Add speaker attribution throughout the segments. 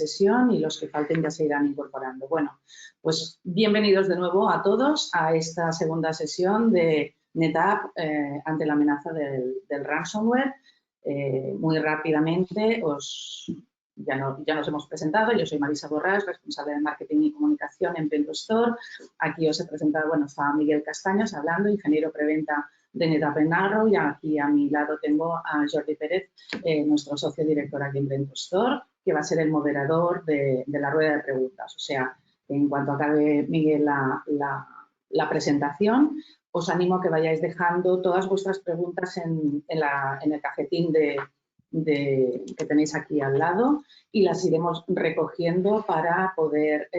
Speaker 1: sesión y los que falten ya se irán incorporando. Bueno, pues bienvenidos de nuevo a todos a esta segunda sesión de NetApp ante la amenaza del ransomware. Muy rápidamente ya nos hemos presentado. Yo soy Marisa Borràs, responsable de Marketing y Comunicación en Pentostor. Aquí os he presentado, bueno, está Miguel Castaños hablando, ingeniero preventa de NetApp en Arrow, y aquí a mi lado tengo a Jordi Pérez, nuestro socio director aquí en Pentostor, que va a ser el moderador de la rueda de preguntas. O sea, en cuanto acabe Miguel la presentación, os animo a que vayáis dejando todas vuestras preguntas en el cajetín que tenéis aquí al lado y las iremos recogiendo para poder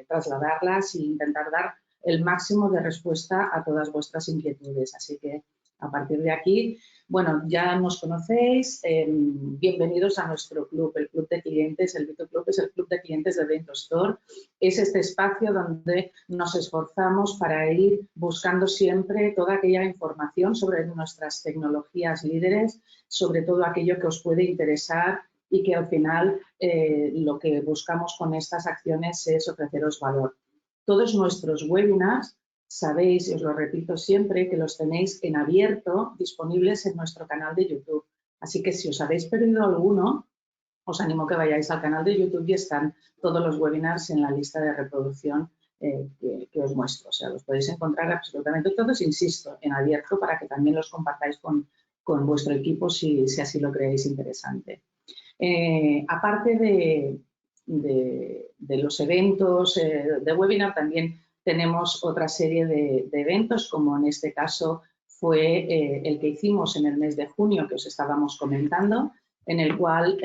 Speaker 1: trasladarlas e intentar dar el máximo de respuesta a todas vuestras inquietudes. Así que a partir de aquí, bueno, ya nos conocéis, bienvenidos a nuestro club, el Club de Clientes. El Vito Club es el Club de Clientes de Pentostor. Es este espacio donde nos esforzamos para ir buscando siempre toda aquella información sobre nuestras tecnologías líderes, sobre todo aquello que os puede interesar y que al final lo que buscamos con estas acciones es ofreceros valor. Todos nuestros webinars, sabéis, y os lo repito siempre, que los tenéis en abierto, disponibles en nuestro canal de YouTube. Así que si os habéis perdido alguno, os animo a que vayáis al canal de YouTube y están todos los webinars en la lista de reproducción que os muestro. O sea, los podéis encontrar absolutamente todos, insisto, en abierto para que también los compartáis con vuestro equipo si así lo creéis interesante. Aparte de los eventos de webinar, también tenemos otra serie de eventos, como en este caso fue el que hicimos en el mes de junio, que os estábamos comentando, en el cual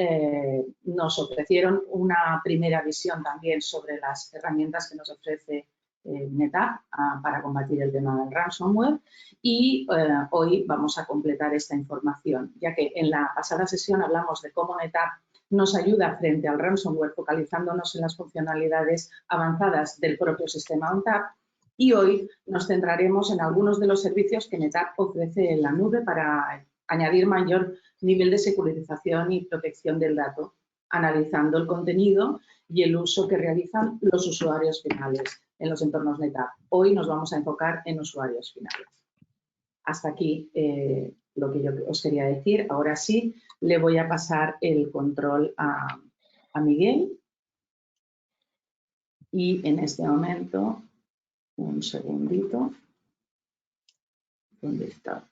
Speaker 1: nos ofrecieron una primera visión también sobre las herramientas que nos ofrece NetApp para combatir el tema del ransomware, y hoy vamos a completar esta información, ya que en la pasada sesión hablamos de cómo NetApp nos ayuda frente al ransomware, focalizándonos en las funcionalidades avanzadas del propio sistema ONTAP, y hoy nos centraremos en algunos de los servicios que NetApp ofrece en la nube para añadir mayor nivel de securitización y protección del dato, analizando el contenido y el uso que realizan los usuarios finales en los entornos NetApp. Hoy nos vamos a enfocar en usuarios finales. Hasta aquí lo que yo os quería decir. Ahora sí, le voy a pasar el control a Miguel. Y en este momento, un segundito. ¿Dónde está?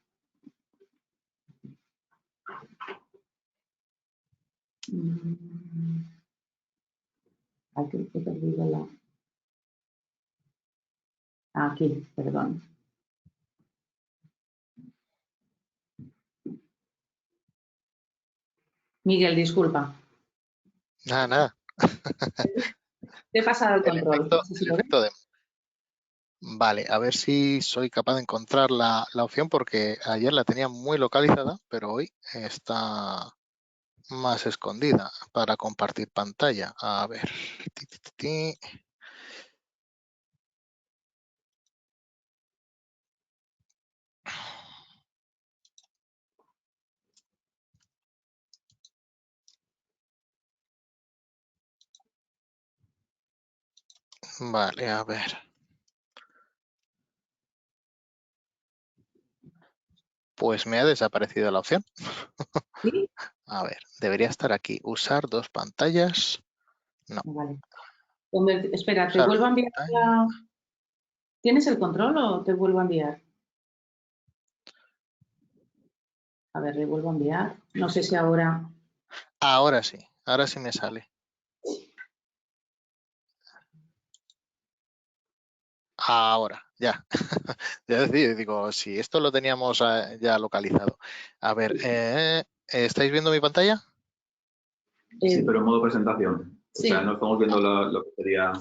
Speaker 1: Aquí he perdido la... Aquí, perdón. Miguel, disculpa.
Speaker 2: Nada.
Speaker 1: Te he pasado el control.
Speaker 2: El efecto de... Vale, a ver si soy capaz de encontrar la opción, porque ayer la tenía muy localizada, pero hoy está más escondida para compartir pantalla. A ver. Vale, a ver. Pues me ha desaparecido la opción.
Speaker 1: ¿Sí?
Speaker 2: A ver, debería estar aquí. Usar dos pantallas. No.
Speaker 1: Vale. Espera, te
Speaker 2: Usar
Speaker 1: vuelvo a enviar la... ¿Tienes el control o te vuelvo a enviar? A ver, le vuelvo a enviar. No sé si ahora...
Speaker 2: Ahora sí me sale. Ahora, ya. Ya decía, digo, si esto lo teníamos ya localizado. A ver, ¿estáis viendo mi pantalla?
Speaker 3: Sí, pero en modo presentación.
Speaker 1: Sí.
Speaker 3: O sea, no estamos viendo lo que sería...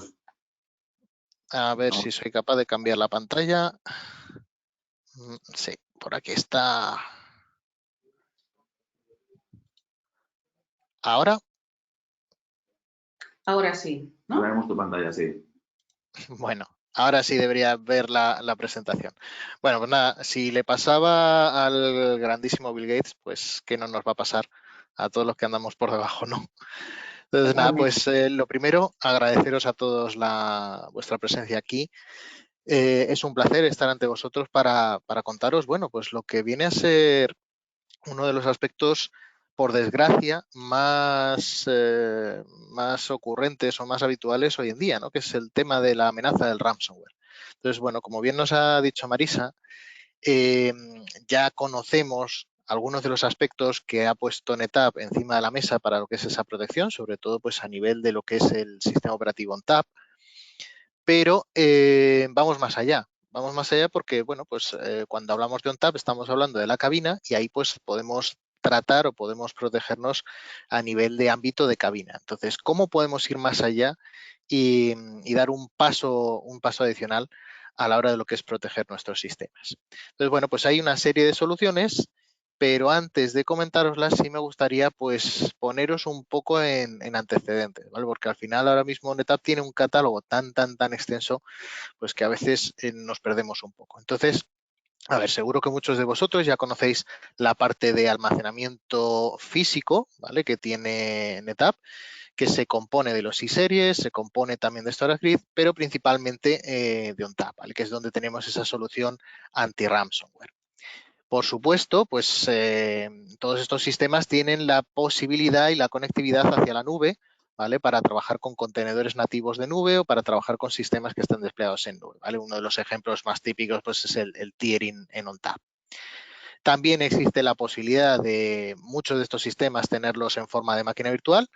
Speaker 2: A ver si soy capaz de cambiar la pantalla. Sí, por aquí está. ¿Ahora?
Speaker 1: Ahora sí, ¿no?
Speaker 3: Ahora vemos tu pantalla, sí.
Speaker 2: Bueno, ahora sí debería ver la presentación. Bueno, pues nada, si le pasaba al grandísimo Bill Gates, pues que no nos va a pasar a todos los que andamos por debajo, ¿no? Entonces, nada,
Speaker 1: Totalmente.
Speaker 2: pues lo primero, agradeceros a todos vuestra presencia aquí. Es un placer estar ante vosotros para contaros, bueno, pues lo que viene a ser uno de los aspectos, por desgracia, más ocurrentes o más habituales hoy en día, ¿no? Que es el tema de la amenaza del ransomware. Entonces, bueno, como bien nos ha dicho Marisa, ya conocemos algunos de los aspectos que ha puesto NetApp encima de la mesa para lo que es esa protección, sobre todo pues a nivel de lo que es el sistema operativo ONTAP, pero vamos más allá. Vamos más allá porque, bueno, pues cuando hablamos de ONTAP estamos hablando de la cabina y ahí pues podemos tratar o podemos protegernos a nivel de ámbito de cabina. Entonces, ¿cómo podemos ir más allá y dar un paso adicional a la hora de lo que es proteger nuestros sistemas? Entonces, bueno, pues hay una serie de soluciones, pero antes de comentároslas sí me gustaría pues poneros un poco en antecedentes, ¿vale? Porque al final ahora mismo NetApp tiene un catálogo tan extenso pues que a veces nos perdemos un poco. Entonces, a ver, seguro que muchos de vosotros ya conocéis la parte de almacenamiento físico, ¿vale? Que tiene NetApp, que se compone de los iSeries, se compone también de StorageGRID, pero principalmente de ONTAP, ¿vale? Que es donde tenemos esa solución anti-ransomware. Por supuesto, pues todos estos sistemas tienen la posibilidad y la conectividad hacia la nube, ¿vale? Para trabajar con contenedores nativos de nube o para trabajar con sistemas que están desplegados en nube, ¿vale? Uno de los ejemplos más típicos pues, es el tiering en ONTAP. También existe la posibilidad de muchos de estos sistemas tenerlos en forma de máquina virtual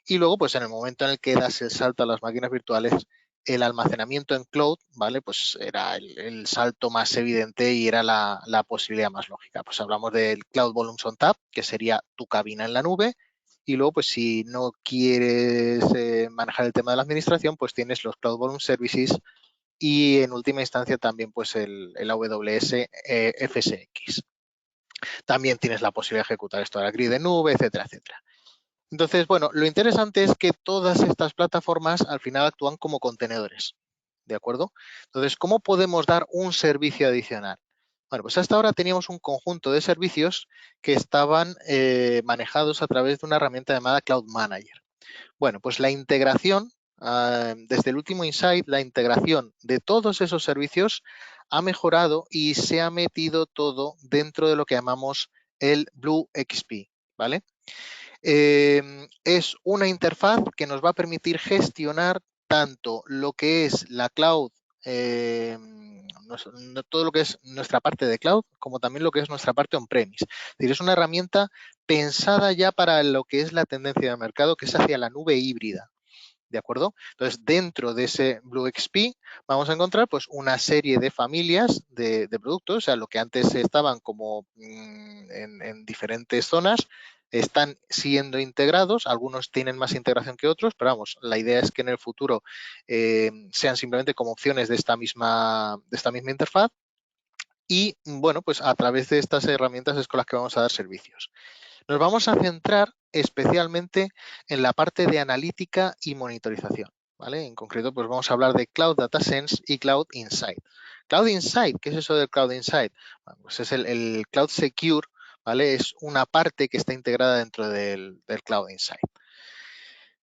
Speaker 2: y luego, pues en el momento en el que das el salto a las máquinas virtuales, el almacenamiento en cloud, ¿vale? Pues era el salto más evidente y era la posibilidad más lógica. Pues hablamos del Cloud Volumes on Tap, que sería tu cabina en la nube. Y luego, pues si no quieres manejar el tema de la administración, pues tienes los Cloud Volume Services y en última instancia también pues el AWS FSx. También tienes la posibilidad de ejecutar esto a la grid de nube, etcétera, etcétera. Entonces, bueno, lo interesante es que todas estas plataformas al final actúan como contenedores, ¿de acuerdo? Entonces, ¿cómo podemos dar un servicio adicional? Bueno, pues hasta ahora teníamos un conjunto de servicios que estaban manejados a través de una herramienta llamada Cloud Manager. Bueno, pues la integración, desde el último Insight, la integración de todos esos servicios ha mejorado y se ha metido todo dentro de lo que llamamos el BlueXP, ¿vale? Es una interfaz que nos va a permitir gestionar tanto lo que es la cloud, todo lo que es nuestra parte de cloud, como también lo que es nuestra parte on-premise. Es decir, es una herramienta pensada ya para lo que es la tendencia de mercado, que es hacia la nube híbrida. ¿De acuerdo? Entonces, dentro de ese BlueXP vamos a encontrar pues una serie de familias de productos, o sea, lo que antes estaban como en diferentes zonas, están siendo integrados, algunos tienen más integración que otros, pero vamos, la idea es que en el futuro sean simplemente como opciones de esta misma interfaz y, bueno, pues a través de estas herramientas es con las que vamos a dar servicios. Nos vamos a centrar especialmente en la parte de analítica y monitorización, ¿vale? En concreto, pues vamos a hablar de Cloud Data Sense y Cloud Insight. Cloud Insight, ¿qué es eso del Cloud Insight? Bueno, pues es el Cloud Secure, ¿vale? Es una parte que está integrada dentro del Cloud Insight.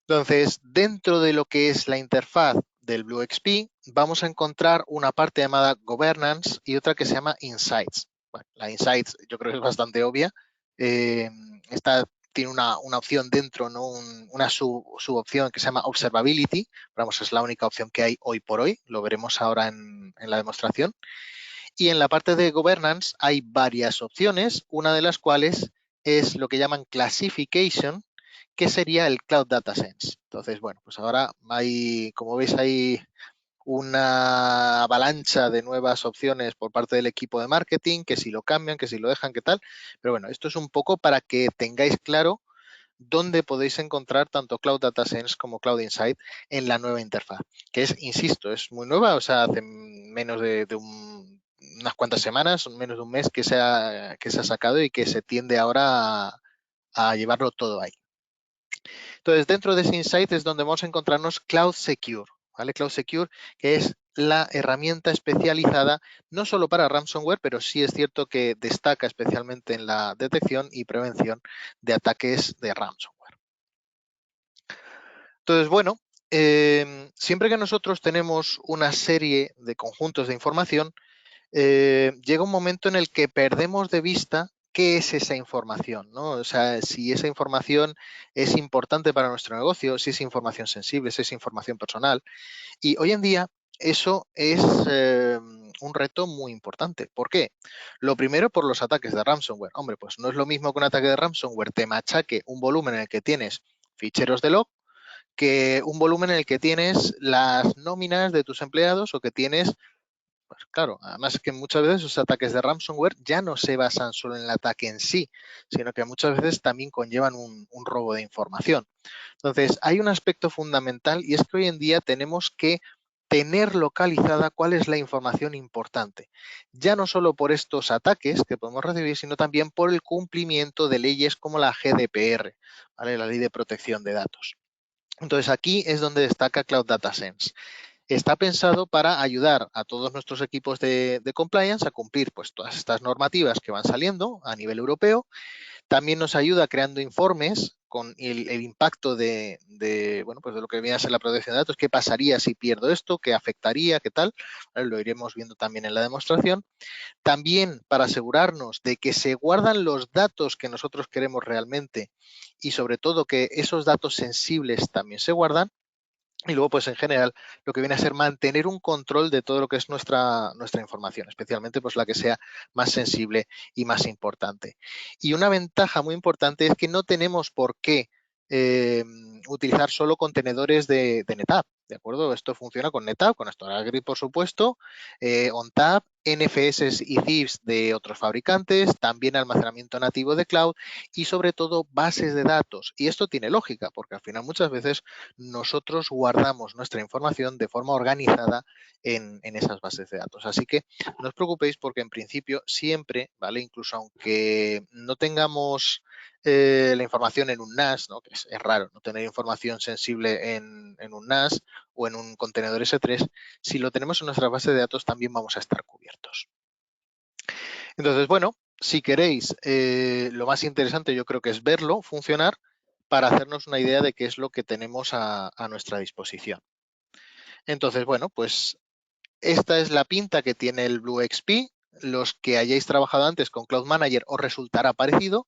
Speaker 2: Entonces, dentro de lo que es la interfaz del BlueXP, vamos a encontrar una parte llamada Governance y otra que se llama Insights. Bueno, la Insights yo creo que es bastante obvia. Esta tiene una opción dentro, ¿no? Una subopción que se llama Observability. Vamos, es la única opción que hay hoy por hoy. Lo veremos ahora en la demostración. Y en la parte de Governance hay varias opciones, una de las cuales es lo que llaman Classification, que sería el Cloud Data Sense. Entonces, bueno, pues ahora hay, como veis, hay una avalancha de nuevas opciones por parte del equipo de marketing, que si lo cambian, que si lo dejan, qué tal. Pero bueno, esto es un poco para que tengáis claro dónde podéis encontrar tanto Cloud Data Sense como Cloud Insight en la nueva interfaz, que es, insisto, es muy nueva, o sea, hace menos de unas cuantas semanas, menos de un mes que se ha sacado y que se tiende ahora a llevarlo todo ahí. Entonces, dentro de ese Insight es donde vamos a encontrarnos Cloud Secure, ¿vale? Cloud Secure, que es la herramienta especializada no solo para ransomware, pero sí es cierto que destaca especialmente en la detección y prevención de ataques de ransomware. Entonces, bueno, siempre que nosotros tenemos una serie de conjuntos de información, llega un momento en el que perdemos de vista qué es esa información, ¿no? O sea, si esa información es importante para nuestro negocio, si es información sensible, si es información personal. Y hoy en día eso es un reto muy importante. ¿Por qué? Lo primero, por los ataques de ransomware. Hombre, pues no es lo mismo que un ataque de ransomware te machaque un volumen en el que tienes ficheros de log que un volumen en el que tienes las nóminas de tus empleados o que tienes, pues claro, además que muchas veces esos ataques de ransomware ya no se basan solo en el ataque en sí, sino que muchas veces también conllevan un robo de información. Entonces, hay un aspecto fundamental y es que hoy en día tenemos que tener localizada cuál es la información importante, ya no solo por estos ataques que podemos recibir, sino también por el cumplimiento de leyes como la GDPR, ¿vale? La Ley de Protección de Datos. Entonces, aquí es donde destaca Cloud Data Sense. Está pensado para ayudar a todos nuestros equipos de compliance a cumplir pues, todas estas normativas que van saliendo a nivel europeo. También nos ayuda creando informes con el impacto bueno, pues de lo que viene a ser la protección de datos, qué pasaría si pierdo esto, qué afectaría, qué tal. Lo iremos viendo también en la demostración. También para asegurarnos de que se guardan los datos que nosotros queremos realmente y sobre todo que esos datos sensibles también se guardan. Y luego, pues en general, lo que viene a ser mantener un control de todo lo que es nuestra información, especialmente pues la que sea más sensible y más importante. Y una ventaja muy importante es que no tenemos por qué utilizar solo contenedores de NetApp, ¿de acuerdo? Esto funciona con NetApp, con StorageGRID, por supuesto, ONTAP, NFS y ZIFs de otros fabricantes, también almacenamiento nativo de cloud y sobre todo bases de datos. Y esto tiene lógica, porque al final muchas veces nosotros guardamos nuestra información de forma organizada en esas bases de datos. Así que no os preocupéis porque en principio siempre, ¿vale? Incluso aunque no tengamos la información en un NAS, ¿no? Que es raro no tener información sensible en un NAS o en un contenedor S3, si lo tenemos en nuestra base de datos también vamos a estar cubiertos. Entonces, bueno, si queréis, lo más interesante yo creo que es verlo funcionar para hacernos una idea de qué es lo que tenemos a nuestra disposición. Entonces, bueno, pues esta es la pinta que tiene el BlueXP. Los que hayáis trabajado antes con Cloud Manager os resultará parecido.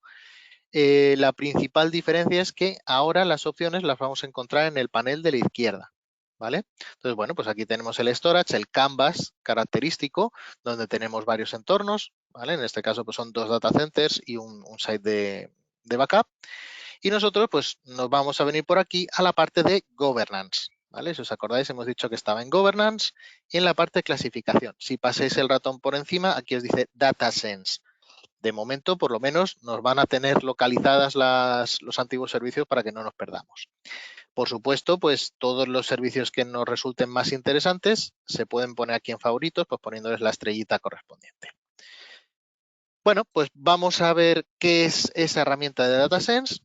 Speaker 2: La principal diferencia es que ahora las opciones las vamos a encontrar en el panel de la izquierda, ¿vale? Entonces, bueno, pues aquí tenemos el storage, el canvas característico, donde tenemos varios entornos, ¿vale? En este caso, pues son 2 data centers y un site de backup. Y nosotros, pues, nos vamos a venir por aquí a la parte de governance, ¿vale? Si os acordáis, hemos dicho que estaba en governance y en la parte de clasificación. Si pasáis el ratón por encima, aquí os dice data sense. De momento, por lo menos, nos van a tener localizadas los antiguos servicios para que no nos perdamos. Por supuesto, pues todos los servicios que nos resulten más interesantes se pueden poner aquí en favoritos, pues poniéndoles la estrellita correspondiente. Bueno, pues vamos a ver qué es esa herramienta de DataSense.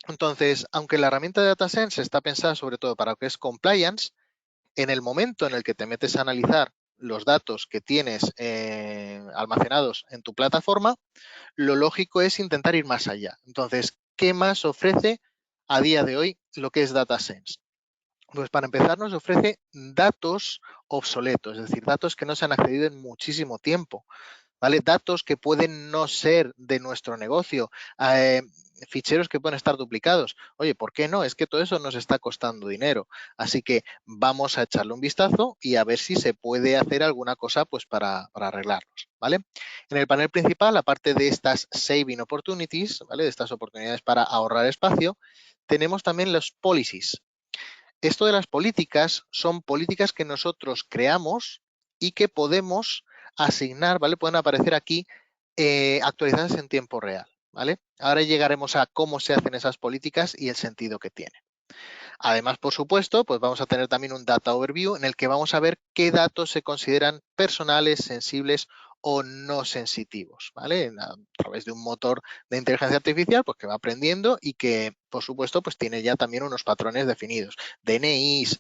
Speaker 2: Entonces, aunque la herramienta de DataSense está pensada sobre todo para lo que es compliance, en el momento en el que te metes a analizar los datos que tienes almacenados en tu plataforma, lo lógico es intentar ir más allá. Entonces, ¿qué más ofrece a día de hoy lo que es DataSense? Pues para empezar nos ofrece datos obsoletos, es decir, datos que no se han accedido en muchísimo tiempo, ¿vale? Datos que pueden no ser de nuestro negocio, ficheros que pueden estar duplicados. Oye, ¿por qué no? Es que todo eso nos está costando dinero. Así que vamos a echarle un vistazo y a ver si se puede hacer alguna cosa pues para arreglarlos, ¿vale? En el panel principal, aparte de estas saving opportunities, ¿vale? De estas oportunidades para ahorrar espacio, tenemos también los policies. Esto de las políticas son políticas que nosotros creamos y que podemos asignar, ¿vale? Pueden aparecer aquí actualizadas en tiempo real, ¿vale? Ahora llegaremos a cómo se hacen esas políticas y el sentido que tienen. Además, por supuesto, pues vamos a tener también un data overview en el que vamos a ver qué datos se consideran personales, sensibles o no sensitivos, ¿vale? A través de un motor de inteligencia artificial, pues que va aprendiendo y que, por supuesto, pues tiene ya también unos patrones definidos. DNIs,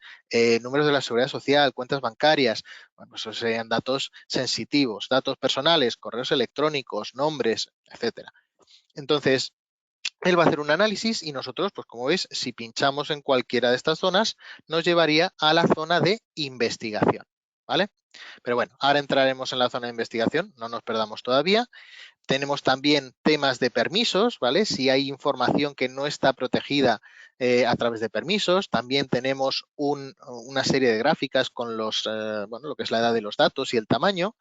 Speaker 2: números de la seguridad social, cuentas bancarias, bueno, esos serían datos sensitivos, datos personales, correos electrónicos, nombres, etcétera. Entonces, él va a hacer un análisis y nosotros, pues como veis, si pinchamos en cualquiera de estas zonas, nos llevaría a la zona de investigación, ¿vale? Pero bueno, ahora entraremos en la zona de investigación, no nos perdamos todavía. Tenemos también temas de permisos, ¿vale? Si hay información que no está protegida a través de permisos, también tenemos una serie de gráficas con los, bueno, lo que es la edad de los datos y el tamaño.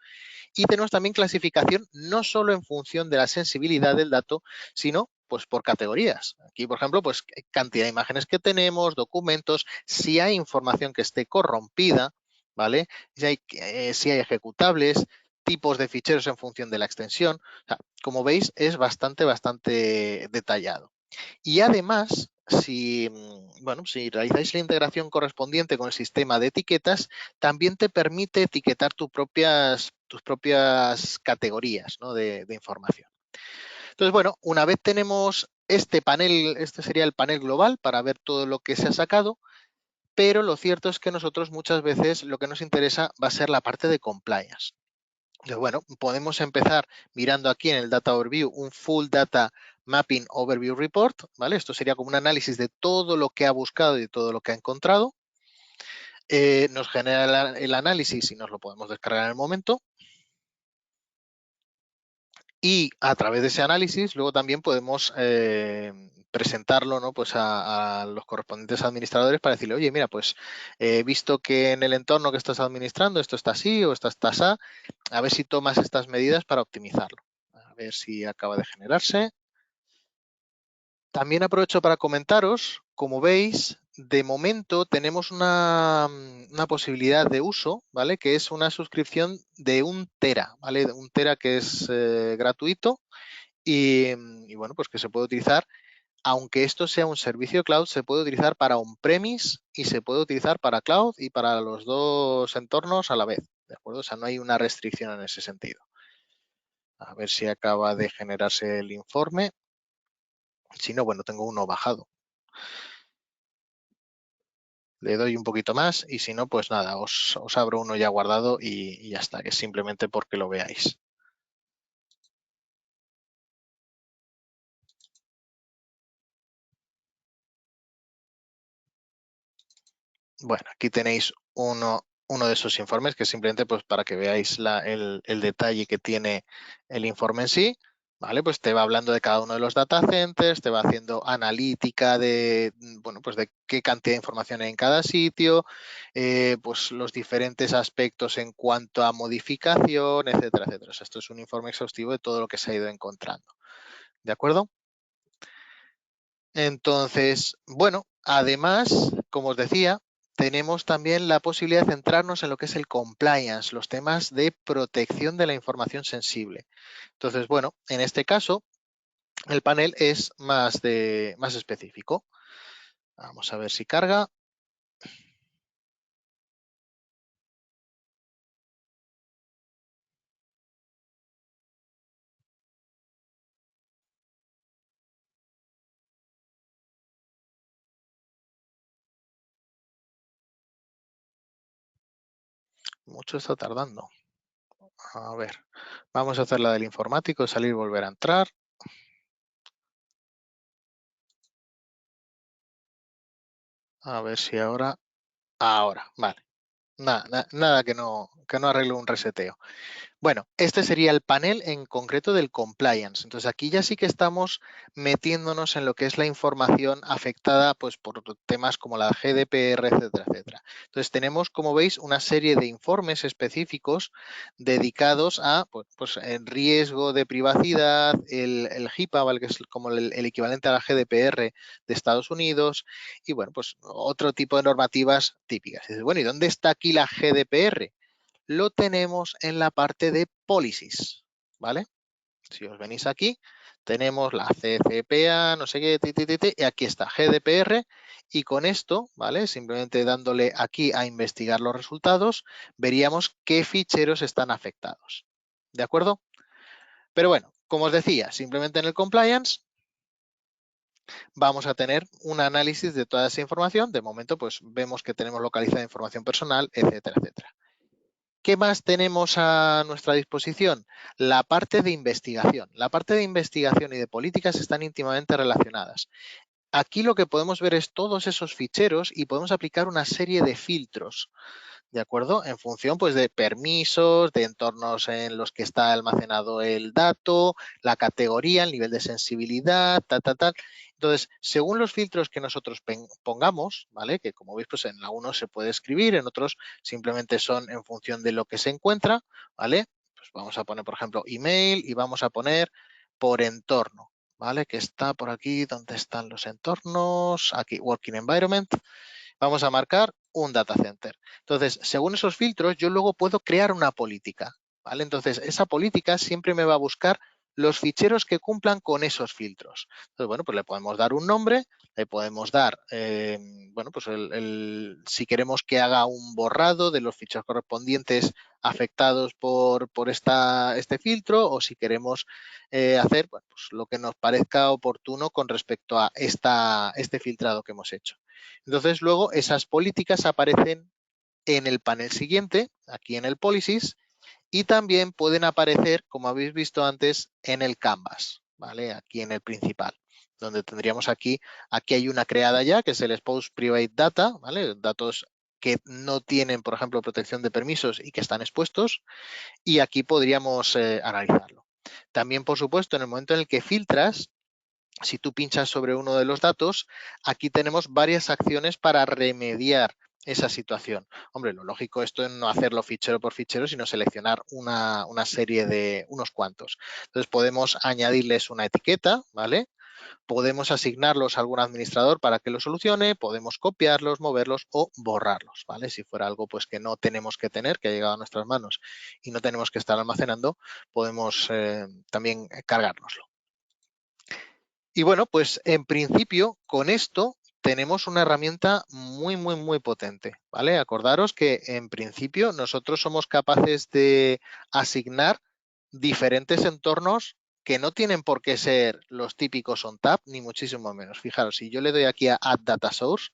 Speaker 2: Y tenemos también clasificación no solo en función de la sensibilidad del dato, sino pues por categorías. Aquí, por ejemplo, pues cantidad de imágenes que tenemos, documentos, si hay información que esté corrompida, ¿vale? Si hay ejecutables, tipos de ficheros en función de la extensión. O sea, como veis, es bastante detallado. Y además, si realizáis la integración correspondiente con el sistema de etiquetas, también te permite etiquetar tus propias categorías, ¿no?, de información. Entonces, bueno, una vez tenemos este panel, este sería el panel global para ver todo lo que se ha sacado, pero lo cierto es que nosotros muchas veces lo que nos interesa va a ser la parte de compliance. Entonces, bueno, podemos empezar mirando aquí en el Data Overview un Full Data Mapping Overview Report, ¿vale? Esto sería como un análisis de todo lo que ha buscado y de todo lo que ha encontrado. Nos genera el análisis y nos lo podemos descargar en el momento. Y a través de ese análisis luego también podemos presentarlo, ¿no?, pues a los correspondientes administradores para decirle, oye, mira, pues he visto que en el entorno que estás administrando esto está así o esto está así, a ver si tomas estas medidas para optimizarlo. A ver si acaba de generarse. También aprovecho para comentaros, como veis, de momento tenemos una posibilidad de uso, ¿vale?, que es una suscripción de 1 tera, ¿vale? 1 tera que es gratuito y bueno, pues que se puede utilizar, aunque esto sea un servicio cloud, se puede utilizar para on-premise y se puede utilizar para cloud y para los dos entornos a la vez, ¿de acuerdo? O sea, no hay una restricción en ese sentido. A ver si acaba de generarse el informe. Si no, bueno, tengo uno bajado. Le doy un poquito más y si no, pues nada, os abro uno ya guardado y ya está, que es simplemente porque lo veáis. Bueno, aquí tenéis uno de esos informes que es simplemente pues para que veáis el detalle que tiene el informe en sí, ¿vale? Pues te va hablando de cada uno de los data centers, te va haciendo analítica de, bueno, pues de qué cantidad de información hay en cada sitio, pues los diferentes aspectos en cuanto a modificación, etcétera, etcétera. O sea, esto es un informe exhaustivo de todo lo que se ha ido encontrando. ¿De acuerdo? Entonces, bueno, además, como os decía, tenemos también la posibilidad de centrarnos en lo que es el compliance, los temas de protección de la información sensible. Entonces, bueno, en este caso, el panel es más específico. Vamos a ver si carga. Mucho está tardando. A ver, vamos a hacer la del informático, salir y volver a entrar. A ver si ahora, vale. Nada que no arregle un reseteo. Bueno, este sería el panel en concreto del compliance. Entonces aquí ya sí que estamos metiéndonos en lo que es la información afectada pues, por temas como la GDPR, etcétera, etcétera. Entonces tenemos, como veis, una serie de informes específicos dedicados a pues, el riesgo de privacidad, el HIPAA, ¿vale?, que es como el equivalente a la GDPR de Estados Unidos, y bueno, pues otro tipo de normativas típicas. Y dices, bueno, ¿y dónde está aquí la GDPR? Lo tenemos en la parte de policies, ¿vale? Si os venís aquí, tenemos la CCPA, no sé qué, y aquí está GDPR, y con esto, ¿vale?, simplemente dándole aquí a investigar los resultados, veríamos qué ficheros están afectados, ¿de acuerdo? Pero bueno, como os decía, simplemente en el compliance vamos a tener un análisis de toda esa información. De momento, pues vemos que tenemos localizada información personal, etcétera, etcétera. ¿Qué más tenemos a nuestra disposición? La parte de investigación. La parte de investigación y de políticas están íntimamente relacionadas. Aquí lo que podemos ver es todos esos ficheros y podemos aplicar una serie de filtros, ¿de acuerdo? En función pues de permisos, de entornos en los que está almacenado el dato, la categoría, el nivel de sensibilidad, tal. Entonces, según los filtros que nosotros pongamos, ¿vale? Que como veis, pues en algunos se puede escribir, en otros simplemente son en función de lo que se encuentra, ¿vale? Pues vamos a poner, por ejemplo, email y vamos a poner por entorno, ¿vale? Que está por aquí, ¿dónde están los entornos? Aquí, Working Environment. Vamos a marcar un data center. Entonces, según esos filtros, yo luego puedo crear una política, ¿vale? Entonces, esa política siempre me va a buscar los ficheros que cumplan con esos filtros. Entonces, bueno, pues le podemos dar un nombre, le podemos dar, bueno, pues si queremos que haga un borrado de los ficheros correspondientes afectados por este filtro, o si queremos hacer, bueno, pues lo que nos parezca oportuno con respecto a este filtrado que hemos hecho. Entonces, luego esas políticas aparecen en el panel siguiente, aquí en el Policies, y también pueden aparecer, como habéis visto antes, en el Canvas, ¿vale? Aquí en el principal, donde tendríamos aquí hay una creada ya, que es el Expose Private Data, ¿vale? Datos que no tienen, por ejemplo, protección de permisos y que están expuestos, y aquí podríamos analizarlo. También, por supuesto, en el momento en el que filtras, si tú pinchas sobre uno de los datos, aquí tenemos varias acciones para remediar esa situación. Hombre, lo lógico esto es no hacerlo fichero por fichero, sino seleccionar una serie de unos cuantos. Entonces podemos añadirles una etiqueta, ¿vale? Podemos asignarlos a algún administrador para que lo solucione, podemos copiarlos, moverlos o borrarlos, ¿vale? Si fuera algo pues que no tenemos que tener, que ha llegado a nuestras manos y no tenemos que estar almacenando, podemos también cargárnoslo. Y bueno, pues en principio con esto tenemos una herramienta muy potente, ¿vale? Acordaros que en principio nosotros somos capaces de asignar diferentes entornos que no tienen por qué ser los típicos ONTAP, ni muchísimo menos. Fijaros, si yo le doy aquí a Add Data Source,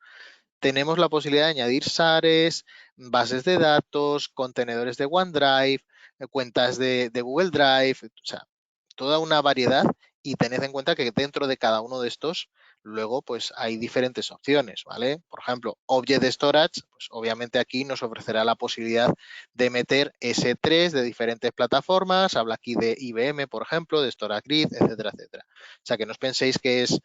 Speaker 2: tenemos la posibilidad de añadir SARes, bases de datos, contenedores de OneDrive, cuentas de Google Drive, o sea, toda una variedad, y tened en cuenta que dentro de cada uno de estos luego pues hay diferentes opciones, ¿vale? Por ejemplo, Object Storage, pues obviamente aquí nos ofrecerá la posibilidad de meter S3 de diferentes plataformas, habla aquí de IBM, por ejemplo, de StorageGrid, etcétera. O sea, que no os penséis que es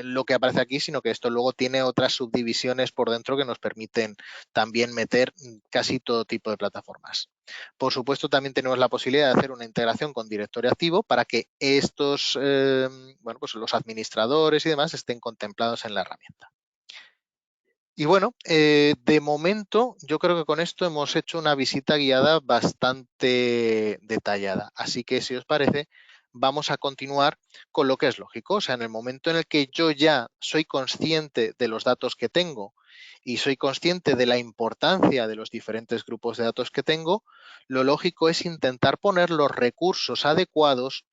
Speaker 2: lo que aparece aquí, sino que esto luego tiene otras subdivisiones por dentro que nos permiten también meter casi todo tipo de plataformas. Por supuesto, también tenemos la posibilidad de hacer una integración con directorio activo para que estos, bueno, pues los administradores y demás estén contemplados en la herramienta. Y bueno, de momento yo creo que con esto hemos hecho una visita guiada bastante detallada. Así que si os parece, vamos a continuar con lo que es lógico. O sea, en el momento en el que yo ya soy consciente de los datos que tengo y soy consciente de la importancia de los diferentes grupos de datos que tengo, lo lógico es intentar poner los recursos adecuados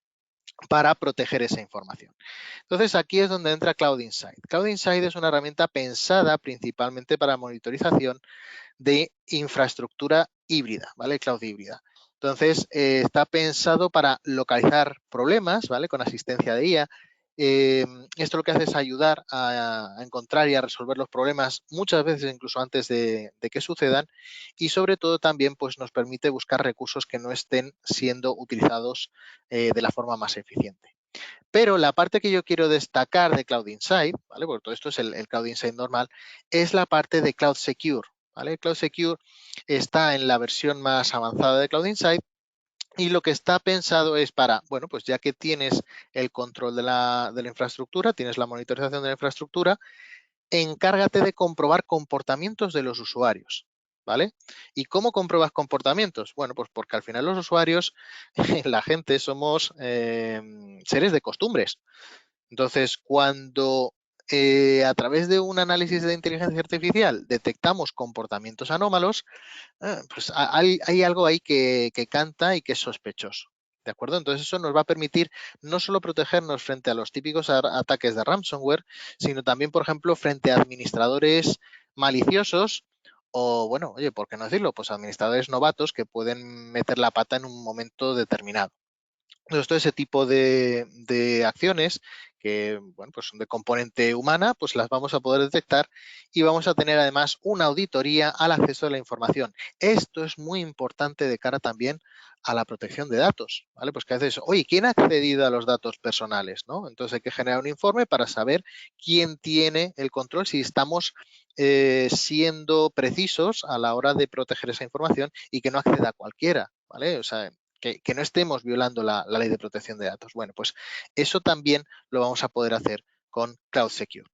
Speaker 2: para proteger esa información. Entonces, aquí es donde entra Cloud Insight. Cloud Insight es una herramienta pensada principalmente para monitorización de infraestructura híbrida, ¿vale? Cloud híbrida. Entonces, está pensado para localizar problemas, ¿vale? Con asistencia de IA. Esto lo que hace es ayudar a encontrar y a resolver los problemas muchas veces incluso antes de que sucedan, y sobre todo también pues, nos permite buscar recursos que no estén siendo utilizados de la forma más eficiente. Pero la parte que yo quiero destacar de Cloud Insight, ¿vale? Porque todo esto es el Cloud Insight normal, es la parte de Cloud Secure, ¿vale? Cloud Secure está en la versión más avanzada de Cloud Insight, y lo que está pensado es para, bueno, pues ya que tienes el control de la infraestructura, tienes la monitorización de la infraestructura, encárgate de comprobar comportamientos de los usuarios, ¿vale? ¿Y cómo compruebas comportamientos? Bueno, pues porque al final los usuarios, la gente, somos seres de costumbres. Entonces, cuando a través de un análisis de inteligencia artificial detectamos comportamientos anómalos, pues hay algo ahí que canta y que es sospechoso. ¿De acuerdo? Entonces eso nos va a permitir no solo protegernos frente a los típicos ataques de ransomware, sino también, por ejemplo, frente a administradores maliciosos o bueno, oye, ¿por qué no decirlo? Pues administradores novatos que pueden meter la pata en un momento determinado. Entonces, todo ese tipo de acciones que bueno, pues son de componente humana, pues las vamos a poder detectar y vamos a tener además una auditoría al acceso a la información. Esto es muy importante de cara también a la protección de datos, ¿vale? Pues que a veces, oye, ¿quién ha accedido a los datos personales? ¿No? Entonces hay que generar un informe para saber quién tiene el control, si estamos siendo precisos a la hora de proteger esa información y que no acceda a cualquiera, ¿vale? O sea, que no estemos violando la ley de protección de datos. Bueno, pues eso también lo vamos a poder hacer con Cloud Secure.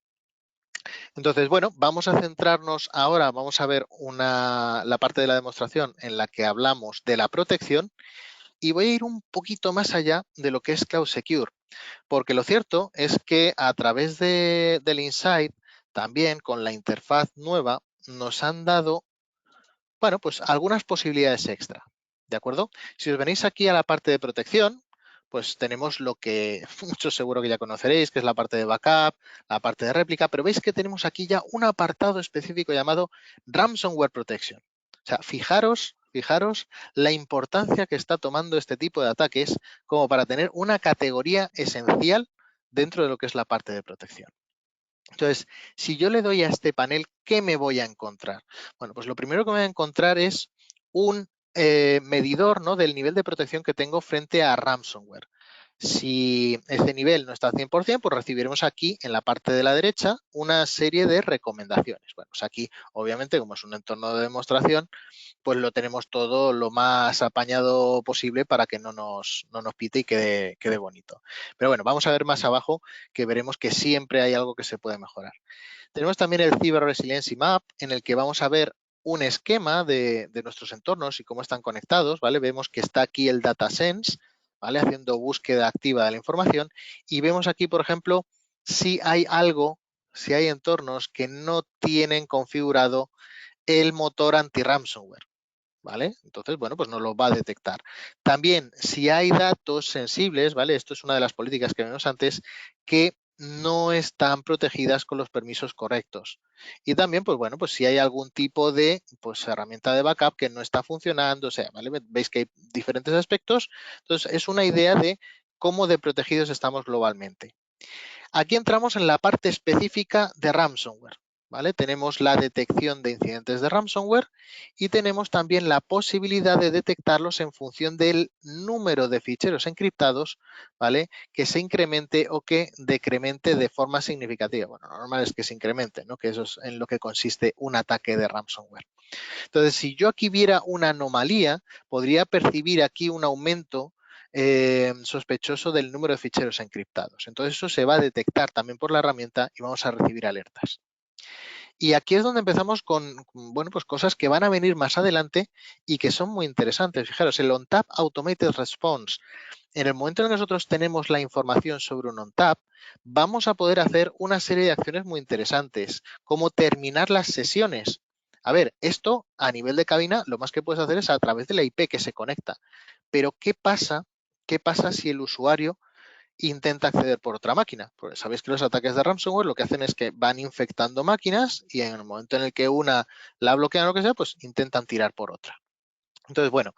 Speaker 2: Entonces, bueno, vamos a centrarnos ahora, vamos a ver la parte de la demostración en la que hablamos de la protección y voy a ir un poquito más allá de lo que es Cloud Secure, porque lo cierto es que a través del Insight, también con la interfaz nueva, nos han dado, bueno, pues algunas posibilidades extra. ¿De acuerdo? Si os venís aquí a la parte de protección, pues tenemos lo que muchos seguro que ya conoceréis, que es la parte de backup, la parte de réplica, pero veis que tenemos aquí ya un apartado específico llamado Ransomware Protection. O sea, fijaros la importancia que está tomando este tipo de ataques como para tener una categoría esencial dentro de lo que es la parte de protección. Entonces, si yo le doy a este panel, ¿qué me voy a encontrar? Bueno, pues lo primero que me voy a encontrar es un medidor, ¿no?, del nivel de protección que tengo frente a ransomware. Si este nivel no está al 100%, pues recibiremos aquí en la parte de la derecha una serie de recomendaciones. Bueno, pues aquí, obviamente, como es un entorno de demostración, pues lo tenemos todo lo más apañado posible para que no nos pite y quede bonito. Pero bueno, vamos a ver más abajo que veremos que siempre hay algo que se puede mejorar. Tenemos también el Cyber Resiliency Map, en el que vamos a ver un esquema de nuestros entornos y cómo están conectados, ¿vale? Vemos que está aquí el DataSense, ¿vale?, haciendo búsqueda activa de la información, y vemos aquí, por ejemplo, si hay entornos que no tienen configurado el motor anti-ransomware, ¿vale? Entonces, bueno, pues nos lo va a detectar. También, si hay datos sensibles, ¿vale? Esto es una de las políticas que vimos antes, que no están protegidas con los permisos correctos. Y también, pues bueno, pues si hay algún tipo de herramienta de backup que no está funcionando, o sea, ¿vale? Veis que hay diferentes aspectos. Entonces, es una idea de cómo de protegidos estamos globalmente. Aquí entramos en la parte específica de ransomware, ¿vale? Tenemos la detección de incidentes de ransomware y tenemos también la posibilidad de detectarlos en función del número de ficheros encriptados, ¿vale?, que se incremente o que decremente de forma significativa. Bueno, lo normal es que se incremente, ¿no?, que eso es en lo que consiste un ataque de ransomware. Entonces, si yo aquí viera una anomalía, podría percibir aquí un aumento sospechoso del número de ficheros encriptados. Entonces, eso se va a detectar también por la herramienta y vamos a recibir alertas. Y aquí es donde empezamos con, bueno, pues cosas que van a venir más adelante y que son muy interesantes. Fijaros, el ONTAP Automated Response. En el momento en que nosotros tenemos la información sobre un ONTAP, vamos a poder hacer una serie de acciones muy interesantes, como terminar las sesiones. A ver, esto a nivel de cabina, lo más que puedes hacer es a través de la IP que se conecta. Pero ¿qué pasa si el usuario intenta acceder por otra máquina? Pues sabéis que los ataques de ransomware lo que hacen es que van infectando máquinas y en el momento en el que una la bloquean o lo que sea, pues intentan tirar por otra. Entonces, bueno,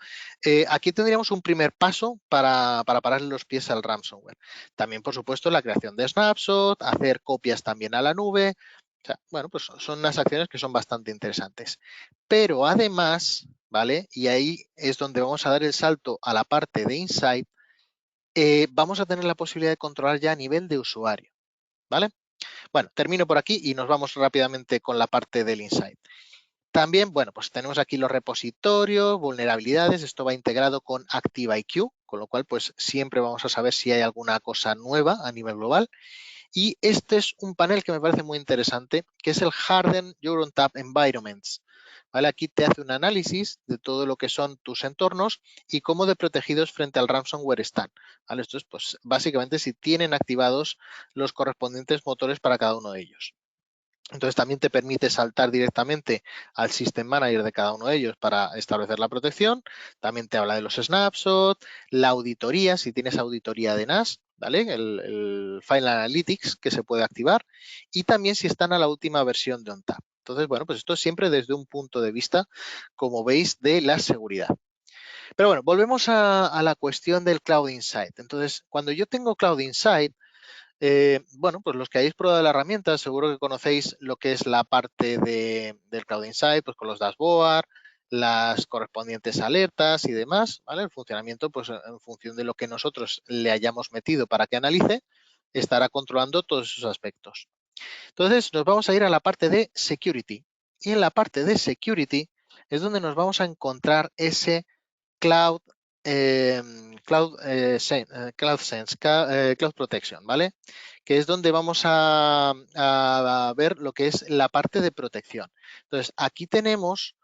Speaker 2: aquí tendríamos un primer paso para pararle los pies al ransomware. También, por supuesto, la creación de snapshot, hacer copias también a la nube. O sea, bueno, pues son unas acciones que son bastante interesantes. Pero además, ¿vale?, y ahí es donde vamos a dar el salto a la parte de Insight, vamos a tener la posibilidad de controlar ya a nivel de usuario, ¿vale? Bueno, termino por aquí y nos vamos rápidamente con la parte del Insight. También, bueno, pues tenemos aquí los repositorios, vulnerabilidades, esto va integrado con ActiveIQ, con lo cual pues siempre vamos a saber si hay alguna cosa nueva a nivel global. Y este es un panel que me parece muy interesante, que es el Harden Your ONTAP Environments. ¿Vale? Aquí te hace un análisis de todo lo que son tus entornos y cómo de protegidos frente al ransomware están. ¿Vale? Esto es, pues, básicamente si tienen activados los correspondientes motores para cada uno de ellos. Entonces también te permite saltar directamente al System Manager de cada uno de ellos para establecer la protección. También te habla de los snapshots, la auditoría, si tienes auditoría de NAS, ¿vale?, el File Analytics que se puede activar, y también si están a la última versión de ONTAP. Entonces, bueno, pues esto es siempre desde un punto de vista, como veis, de la seguridad. Pero bueno, volvemos a la cuestión del Cloud Insight. Entonces, cuando yo tengo Cloud Insight, bueno, pues los que hayáis probado la herramienta, seguro que conocéis lo que es la parte del Cloud Insight, pues con los dashboards, las correspondientes alertas y demás, ¿vale? El funcionamiento, pues en función de lo que nosotros le hayamos metido para que analice, estará controlando todos esos aspectos. Entonces, nos vamos a ir a la parte de Security. Y en la parte de Security es donde nos vamos a encontrar ese Cloud, Cloud Protection, ¿vale? Que es donde vamos a ver lo que es la parte de protección. Entonces, aquí tenemos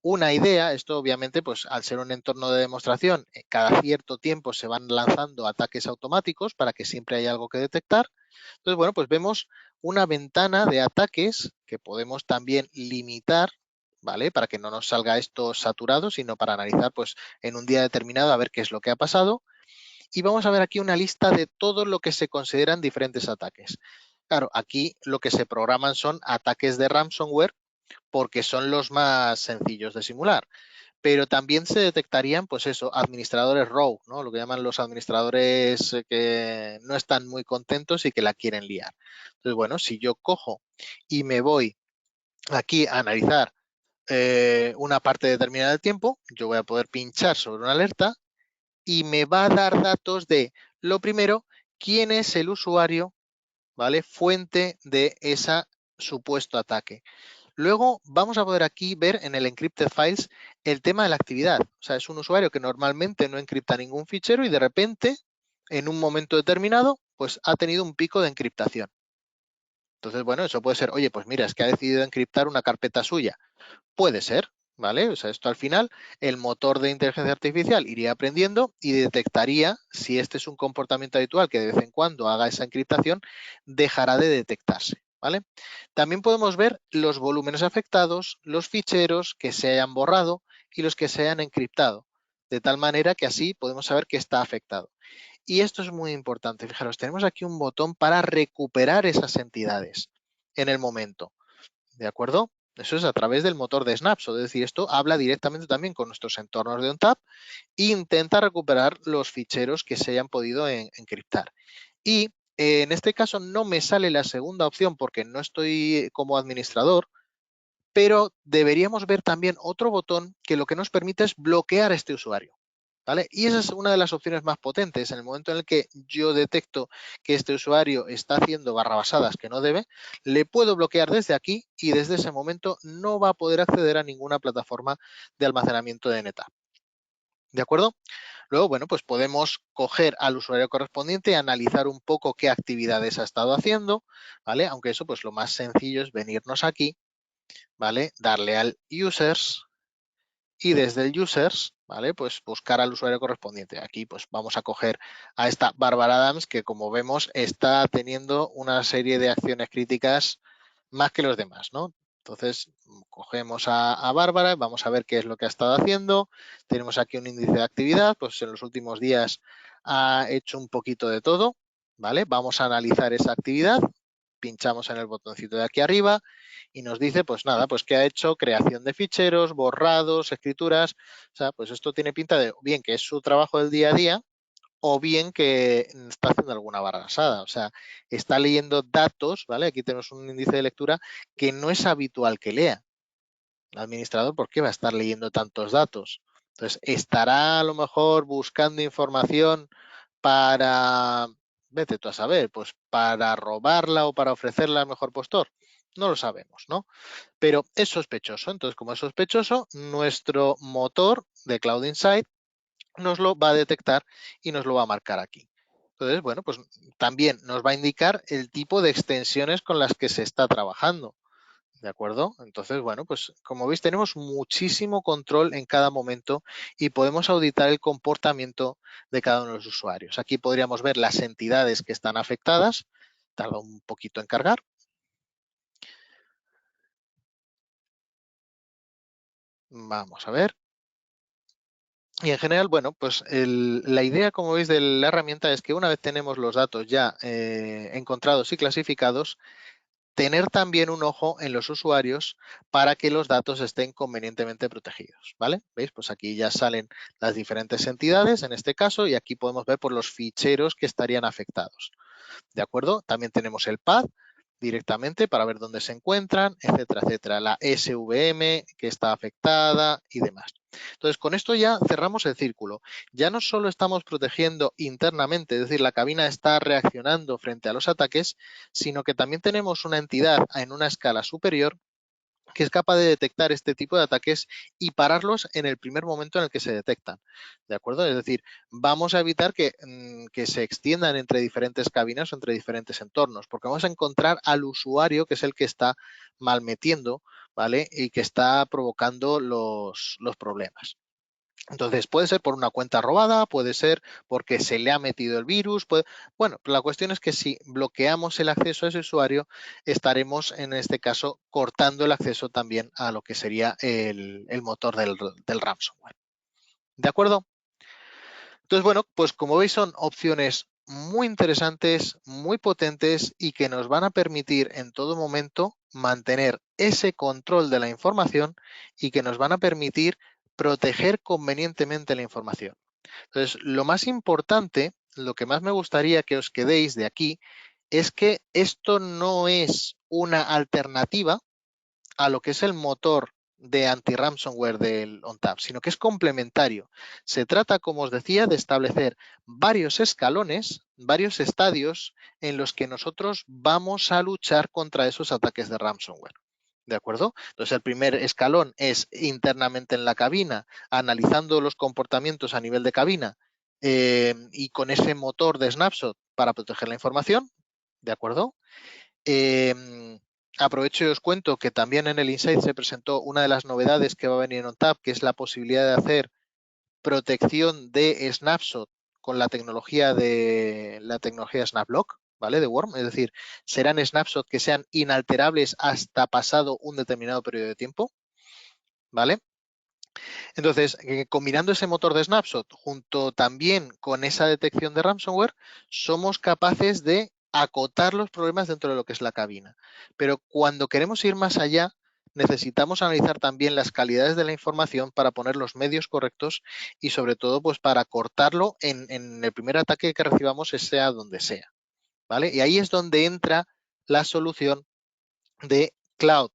Speaker 2: una idea, esto obviamente, pues al ser un entorno de demostración, cada cierto tiempo se van lanzando ataques automáticos para que siempre haya algo que detectar. Entonces, bueno, pues vemos una ventana de ataques que podemos también limitar, ¿vale? Para que no nos salga esto saturado, sino para analizar, pues, en un día determinado a ver qué es lo que ha pasado. Y vamos a ver aquí una lista de todo lo que se consideran diferentes ataques. Claro, aquí lo que se programan son ataques de ransomware porque son los más sencillos de simular. Pero también se detectarían, pues eso, administradores rogue, ¿no? Lo que llaman los administradores que no están muy contentos y que la quieren liar. Entonces, bueno, si yo cojo y me voy aquí a analizar una parte determinada del tiempo, yo voy a poder pinchar sobre una alerta y me va a dar datos de, lo primero, quién es el usuario, ¿vale? Fuente de ese supuesto ataque. Luego vamos a poder aquí ver en el Encrypted Files el tema de la actividad. O sea, es un usuario que normalmente no encripta ningún fichero y de repente, en un momento determinado, pues ha tenido un pico de encriptación. Entonces, bueno, eso puede ser, oye, pues mira, es que ha decidido encriptar una carpeta suya. Puede ser, ¿vale? O sea, esto al final, el motor de inteligencia artificial iría aprendiendo y detectaría si este es un comportamiento habitual que de vez en cuando haga esa encriptación, dejará de detectarse, ¿vale? También podemos ver los volúmenes afectados, los ficheros que se hayan borrado y los que se hayan encriptado, de tal manera que así podemos saber que está afectado. Y esto es muy importante. Fijaros, tenemos aquí un botón para recuperar esas entidades en el momento. ¿De acuerdo? Eso es a través del motor de Snapshot. Es decir, esto habla directamente también con nuestros entornos de ONTAP e intenta recuperar los ficheros que se hayan podido encriptar. Y en este caso no me sale la segunda opción porque no estoy como administrador, pero deberíamos ver también otro botón que lo que nos permite es bloquear a este usuario. ¿Vale? Y esa es una de las opciones más potentes. En el momento en el que yo detecto que este usuario está haciendo barrabasadas que no debe, le puedo bloquear desde aquí y desde ese momento no va a poder acceder a ninguna plataforma de almacenamiento de NetApp. ¿De acuerdo? Luego, bueno, pues podemos coger al usuario correspondiente, analizar un poco qué actividades ha estado haciendo, ¿vale? Aunque eso, pues lo más sencillo es venirnos aquí, ¿vale? Darle al Users y desde el Users, ¿vale? Pues buscar al usuario correspondiente. Aquí pues vamos a coger a esta Bárbara Adams que como vemos está teniendo una serie de acciones críticas más que los demás, ¿no? Entonces cogemos a Bárbara, vamos a ver qué es lo que ha estado haciendo. Tenemos aquí un índice de actividad, pues en los últimos días ha hecho un poquito de todo, ¿vale? Vamos a analizar esa actividad, pinchamos en el botoncito de aquí arriba y nos dice, pues nada, pues que ha hecho creación de ficheros, borrados, escrituras. O sea, pues esto tiene pinta de bien que es su trabajo del día a día o bien que está haciendo alguna barrasada. O sea, está leyendo datos, ¿vale? Aquí tenemos un índice de lectura que no es habitual que lea. El administrador, ¿por qué va a estar leyendo tantos datos? Entonces, ¿estará a lo mejor buscando información para, vete tú a saber, pues para robarla o para ofrecerla al mejor postor? No lo sabemos, ¿no? Pero es sospechoso. Entonces, como es sospechoso, nuestro motor de Cloud Insight nos lo va a detectar y nos lo va a marcar aquí. Entonces, bueno, pues también nos va a indicar el tipo de extensiones con las que se está trabajando. ¿De acuerdo? Entonces, bueno, pues como veis tenemos muchísimo control en cada momento y podemos auditar el comportamiento de cada uno de los usuarios. Aquí podríamos ver las entidades que están afectadas. Tarda un poquito en cargar. Vamos a ver. Y en general, bueno, pues la idea, como veis, de la herramienta es que una vez tenemos los datos ya encontrados y clasificados, tener también un ojo en los usuarios para que los datos estén convenientemente protegidos, ¿vale? ¿Veis? Pues aquí ya salen las diferentes entidades en este caso y aquí podemos ver por los ficheros que estarían afectados, ¿de acuerdo? También tenemos el path directamente para ver dónde se encuentran, etcétera, etcétera. La SVM que está afectada y demás. Entonces, con esto ya cerramos el círculo. Ya no solo estamos protegiendo internamente, es decir, la cabina está reaccionando frente a los ataques, sino que también tenemos una entidad en una escala superior que es capaz de detectar este tipo de ataques y pararlos en el primer momento en el que se detectan, ¿de acuerdo? Es decir, vamos a evitar que se extiendan entre diferentes cabinas o entre diferentes entornos, porque vamos a encontrar al usuario que es el que está malmetiendo, ¿vale? Y que está provocando los problemas. Entonces, puede ser por una cuenta robada, puede ser porque se le ha metido el virus. Bueno, la cuestión es que si bloqueamos el acceso a ese usuario, estaremos en este caso cortando el acceso también a lo que sería el motor del ransomware. ¿De acuerdo? Entonces, bueno, pues como veis son opciones muy interesantes, muy potentes y que nos van a permitir en todo momento mantener ese control de la información y que nos van a permitir proteger convenientemente la información. Entonces, lo más importante, lo que más me gustaría que os quedéis de aquí, es que esto no es una alternativa a lo que es el motor de anti-ransomware del ONTAP, sino que es complementario. Se trata, como os decía, de establecer varios escalones, varios estadios en los que nosotros vamos a luchar contra esos ataques de ransomware. ¿De acuerdo? Entonces, el primer escalón es internamente en la cabina, analizando los comportamientos a nivel de cabina y con ese motor de snapshot para proteger la información. ¿De acuerdo? Aprovecho y os cuento que también en el Insight se presentó una de las novedades que va a venir en ONTAP, que es la posibilidad de hacer protección de snapshot con la tecnología SnapLock, ¿vale? De Worm, es decir, serán snapshots que sean inalterables hasta pasado un determinado periodo de tiempo, ¿vale? Entonces, combinando ese motor de snapshot junto también con esa detección de ransomware, somos capaces de acotar los problemas dentro de lo que es la cabina. Pero cuando queremos ir más allá, necesitamos analizar también las calidades de la información para poner los medios correctos y sobre todo pues para cortarlo en el primer ataque que recibamos, sea donde sea, ¿vale? Y ahí es donde entra la solución de Cloud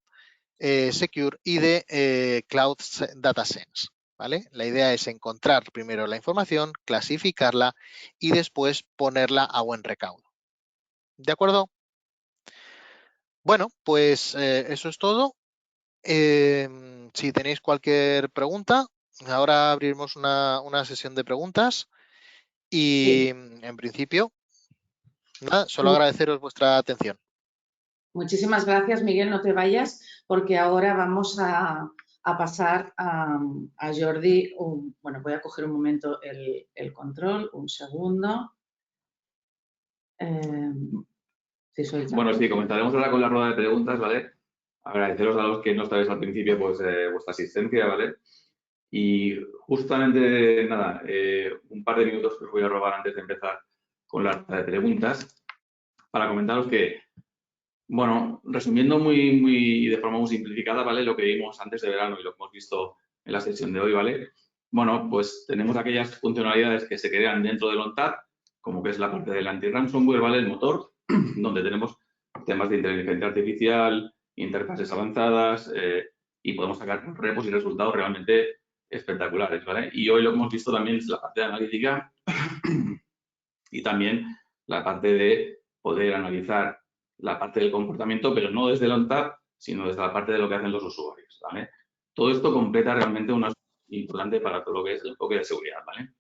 Speaker 2: Secure y de Cloud Data Sense, ¿vale? La idea es encontrar primero la información, clasificarla y después ponerla a buen recaudo. ¿De acuerdo? Bueno, pues eso es todo. Si tenéis cualquier pregunta, ahora abriremos una sesión de preguntas y en principio, nada, solo agradeceros vuestra atención.
Speaker 1: Muchísimas gracias, Miguel, no te vayas, porque ahora vamos a pasar a Jordi. Bueno, voy a coger un momento el control, un segundo.
Speaker 3: Bueno, sí, comenzaremos ahora con la rueda de preguntas, ¿vale? Agradeceros a los que no estáis al principio, pues, vuestra asistencia, ¿vale? Y justamente, nada, un par de minutos que os voy a robar antes de empezar con la rueda de preguntas para comentaros que, bueno, resumiendo de forma muy simplificada, ¿vale? Lo que vimos antes de verano y lo que hemos visto en la sesión de hoy, ¿vale? Bueno, pues tenemos aquellas funcionalidades que se crean dentro del ONTAP, como que es la parte del anti-ransomware, ¿vale? El motor, donde tenemos temas de inteligencia artificial, interfaces avanzadas y podemos sacar repos y resultados realmente espectaculares, ¿vale? Y hoy lo que hemos visto también es la parte de analítica y también la parte de poder analizar la parte del comportamiento, pero no desde el ONTAP, sino desde la parte de lo que hacen los usuarios, ¿vale? Todo esto completa realmente una importante para todo lo que es el enfoque de seguridad, ¿vale?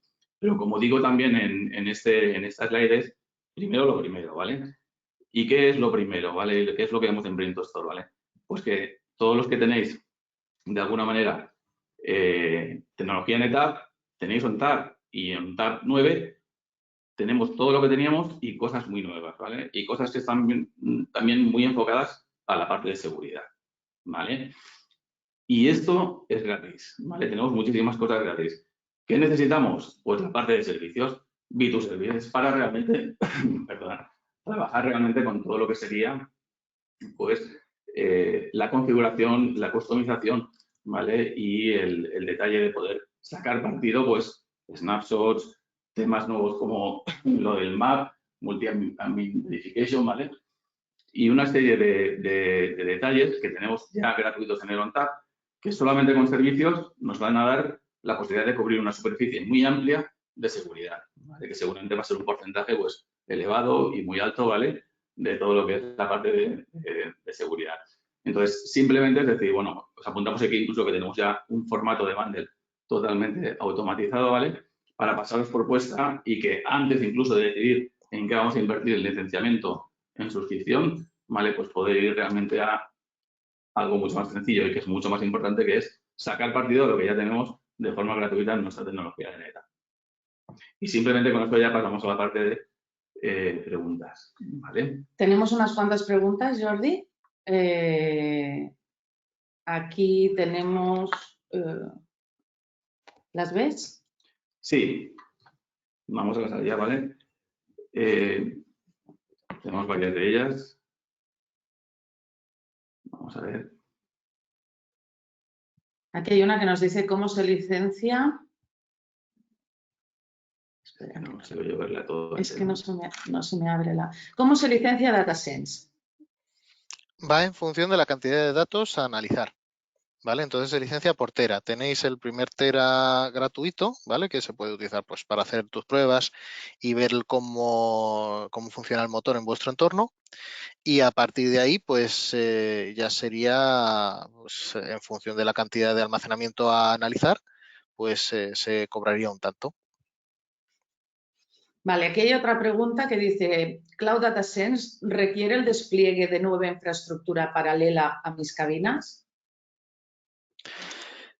Speaker 3: Pero como digo también en estas slides, primero lo primero, ¿vale? ¿Y qué es lo primero, ¿vale? ¿Qué es lo que vemos en Brain Store, ¿vale? Pues que todos los que tenéis, de alguna manera, tecnología NetApp, tenéis ONTAP y en ONTAP 9 tenemos todo lo que teníamos y cosas muy nuevas, ¿vale? Y cosas que están también muy enfocadas a la parte de seguridad, ¿vale? Y esto es gratis, ¿vale? Tenemos muchísimas cosas gratis. ¿Qué necesitamos? Pues la parte de servicios, B2 Services, para realmente, perdona, trabajar realmente con todo lo que sería pues la configuración, la customización, ¿vale? Y el detalle de poder sacar partido, pues, snapshots, temas nuevos como lo del map, multi-ambient verification, ¿vale? Y una serie de detalles que tenemos ya gratuitos en el ONTAP, que solamente con servicios nos van a dar la posibilidad de cubrir una superficie muy amplia de seguridad, ¿vale? Que seguramente va a ser un porcentaje pues elevado y muy alto, ¿vale? De todo lo que es la parte de seguridad. Entonces, simplemente es decir, bueno, os apuntamos aquí incluso que tenemos ya un formato de bundle totalmente automatizado, ¿vale? Para pasaros propuesta y que antes incluso de decidir en qué vamos a invertir el licenciamiento en suscripción, ¿vale? Pues poder ir realmente a algo mucho más sencillo y que es mucho más importante, que es sacar partido de lo que ya tenemos de forma gratuita en nuestra tecnología de NetApp. Y simplemente con esto ya pasamos a la parte de preguntas, ¿vale?
Speaker 1: Tenemos unas cuantas preguntas, Jordi. Aquí tenemos... ¿las ves?
Speaker 3: Sí. Vamos a pasar ya, ¿vale? Tenemos varias de ellas. Vamos a ver.
Speaker 1: Aquí hay una que nos dice cómo se licencia. Espera,
Speaker 3: no sé yo verla todo.
Speaker 1: Es que no se me abre la... ¿Cómo se licencia DataSense?
Speaker 2: Va en función de la cantidad de datos a analizar, ¿vale? Entonces se licencia por tera. Tenéis el primer tera gratuito, ¿vale? Que se puede utilizar pues para hacer tus pruebas y ver cómo funciona el motor en vuestro entorno. Y a partir de ahí, pues ya sería, pues, en función de la cantidad de almacenamiento a analizar, pues se cobraría un tanto.
Speaker 1: Vale, aquí hay otra pregunta que dice, ¿Cloud DataSense requiere el despliegue de nueva infraestructura paralela a mis cabinas?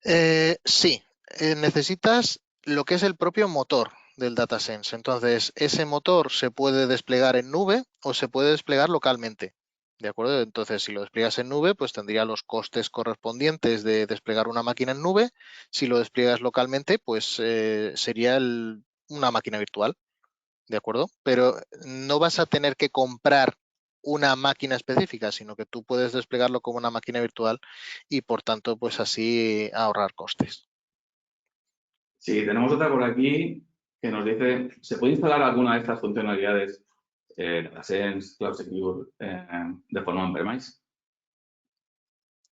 Speaker 2: Sí, necesitas lo que es el propio motor del DataSense. Entonces, ese motor se puede desplegar en nube o se puede desplegar localmente. ¿De acuerdo? Entonces, si lo despliegas en nube, pues tendría los costes correspondientes de desplegar una máquina en nube. Si lo despliegas localmente, pues sería una máquina virtual. ¿De acuerdo? Pero no vas a tener que comprar una máquina específica, sino que tú puedes desplegarlo como una máquina virtual y, por tanto, pues así ahorrar costes.
Speaker 3: Sí, tenemos otra por aquí que nos dice, ¿se puede instalar alguna de estas funcionalidades DataSense, Cloud Secure de forma on-premise?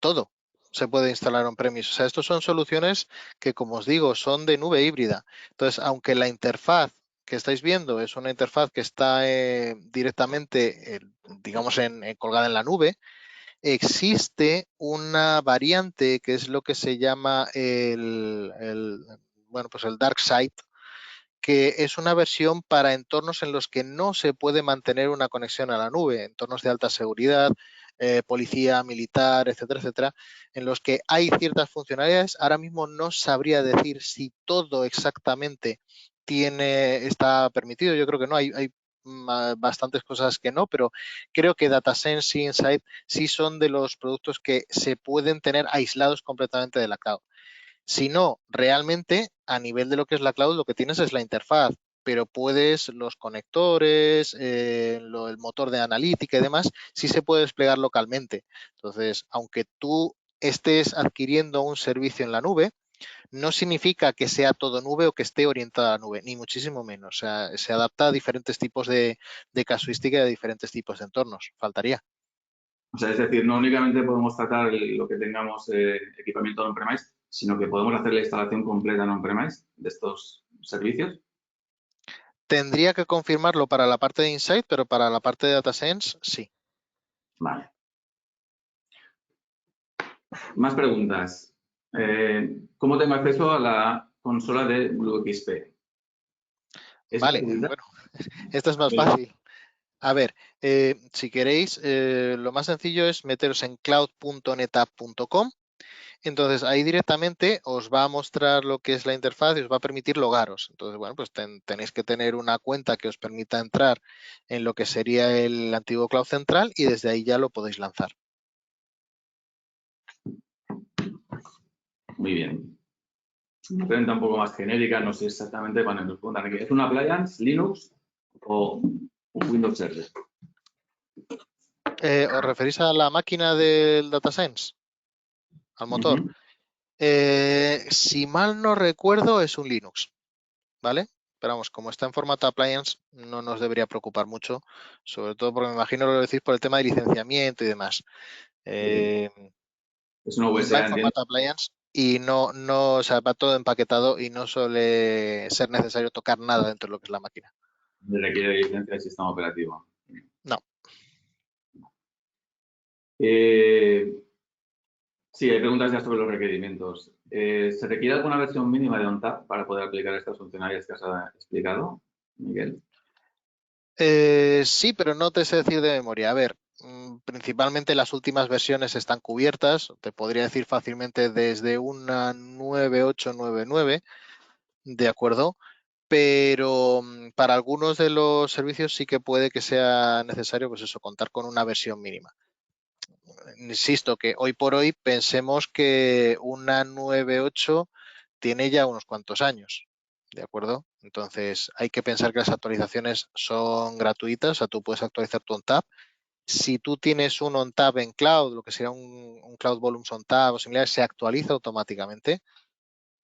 Speaker 2: Todo se puede instalar on-premise. O sea, estos son soluciones que, como os digo, son de nube híbrida. Entonces, aunque la interfaz que estáis viendo es una interfaz que está directamente, digamos, colgada en la nube, existe una variante que es lo que se llama bueno, pues el dark side, que es una versión para entornos en los que no se puede mantener una conexión a la nube, entornos de alta seguridad, policía, militar, etcétera, etcétera, en los que hay ciertas funcionalidades. Ahora mismo no sabría decir si todo exactamente está permitido. Yo creo que no, hay bastantes cosas que no, pero creo que DataSense y Insight sí son de los productos que se pueden tener aislados completamente de la cloud. Si no, realmente a nivel de lo que es la cloud, lo que tienes es la interfaz, pero puedes los conectores, el motor de analítica y demás, sí se puede desplegar localmente. Entonces, aunque tú estés adquiriendo un servicio en la nube, no significa que sea todo nube o que esté orientado a la nube, ni muchísimo menos. O sea, se adapta a diferentes tipos de casuística y a diferentes tipos de entornos. Faltaría.
Speaker 3: O sea, es decir, no únicamente podemos tratar lo que tengamos equipamiento on-premise, sino que podemos hacer la instalación completa en on-premise de estos servicios.
Speaker 2: Tendría que confirmarlo para la parte de Insight, pero para la parte de DataSense, sí.
Speaker 3: Vale. Más preguntas. ¿Cómo tengo acceso a la consola de BlueXP?
Speaker 2: Vale, bueno, esto es más fácil. A ver, si queréis, lo más sencillo es meteros en cloud.netapp.com. Entonces, ahí directamente os va a mostrar lo que es la interfaz y os va a permitir logaros. Entonces, bueno, pues tenéis que tener una cuenta que os permita entrar en lo que sería el antiguo Cloud Central y desde ahí ya lo podéis lanzar.
Speaker 3: Muy bien. Una pregunta un poco más genérica, no sé exactamente cuando nos preguntan aquí. ¿Es un appliance, Linux o un Windows Server?
Speaker 2: ¿Os referís a la máquina del DataSense? ¿Al motor? Si mal no recuerdo, es un Linux, ¿vale? Pero vamos, como está en formato appliance, no nos debería preocupar mucho, sobre todo porque me imagino que lo decís por el tema de licenciamiento y demás.
Speaker 3: Es una
Speaker 2: Va
Speaker 3: VSA,
Speaker 2: en
Speaker 3: entiendo.
Speaker 2: formato appliance y o sea, va todo empaquetado y no suele ser necesario tocar nada dentro de lo que es la máquina.
Speaker 3: Requiere licencia del sistema operativo.
Speaker 2: No.
Speaker 3: Sí, hay preguntas ya sobre los requerimientos. ¿Se requiere alguna versión mínima de ONTAP para poder aplicar estas funcionalidades que has explicado, Miguel?
Speaker 2: Sí, pero no te sé decir de memoria. A ver, principalmente las últimas versiones están cubiertas. Te podría decir fácilmente desde una 9899, ¿de acuerdo? Pero para algunos de los servicios sí que puede que sea necesario, pues eso, contar con una versión mínima. Insisto que hoy por hoy pensemos que una 9.8 tiene ya unos cuantos años, ¿de acuerdo? Entonces hay que pensar que las actualizaciones son gratuitas, o sea, tú puedes actualizar tu ONTAP. Si tú tienes un ONTAP en cloud, lo que sería un Cloud Volumes ONTAP o similar, se actualiza automáticamente.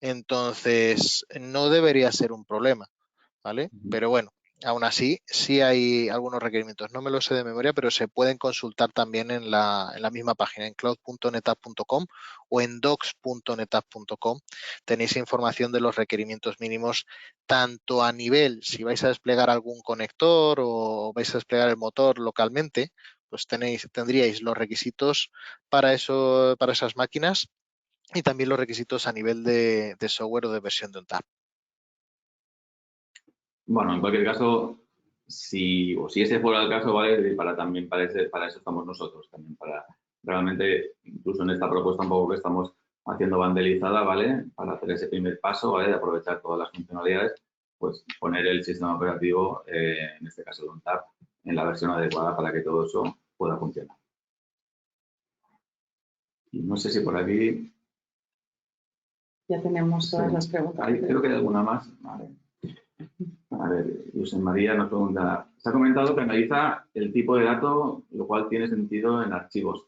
Speaker 2: Entonces no debería ser un problema, ¿vale? Pero bueno, aún así, sí hay algunos requerimientos. No me lo sé de memoria, pero se pueden consultar también en la misma página, en cloud.netapp.com o en docs.netapp.com. Tenéis información de los requerimientos mínimos, tanto a nivel, si vais a desplegar algún conector o vais a desplegar el motor localmente, pues tendríais los requisitos para esas máquinas y también los requisitos a nivel de software o de versión de ONTAP.
Speaker 3: Bueno, en cualquier caso, si ese fuera el caso, ¿vale? También para eso estamos nosotros, también para realmente, incluso en esta propuesta un poco que estamos haciendo bandelizada, ¿vale? Para hacer ese primer paso, ¿vale? De aprovechar todas las funcionalidades, pues poner el sistema operativo, en este caso de ONTAP, en la versión adecuada para que todo eso pueda funcionar. Y no sé si por aquí...
Speaker 1: Ya tenemos todas las preguntas.
Speaker 3: Creo que hay alguna más. Vale. A ver, José María nos pregunta, se ha comentado que analiza el tipo de dato, lo cual tiene sentido en archivos,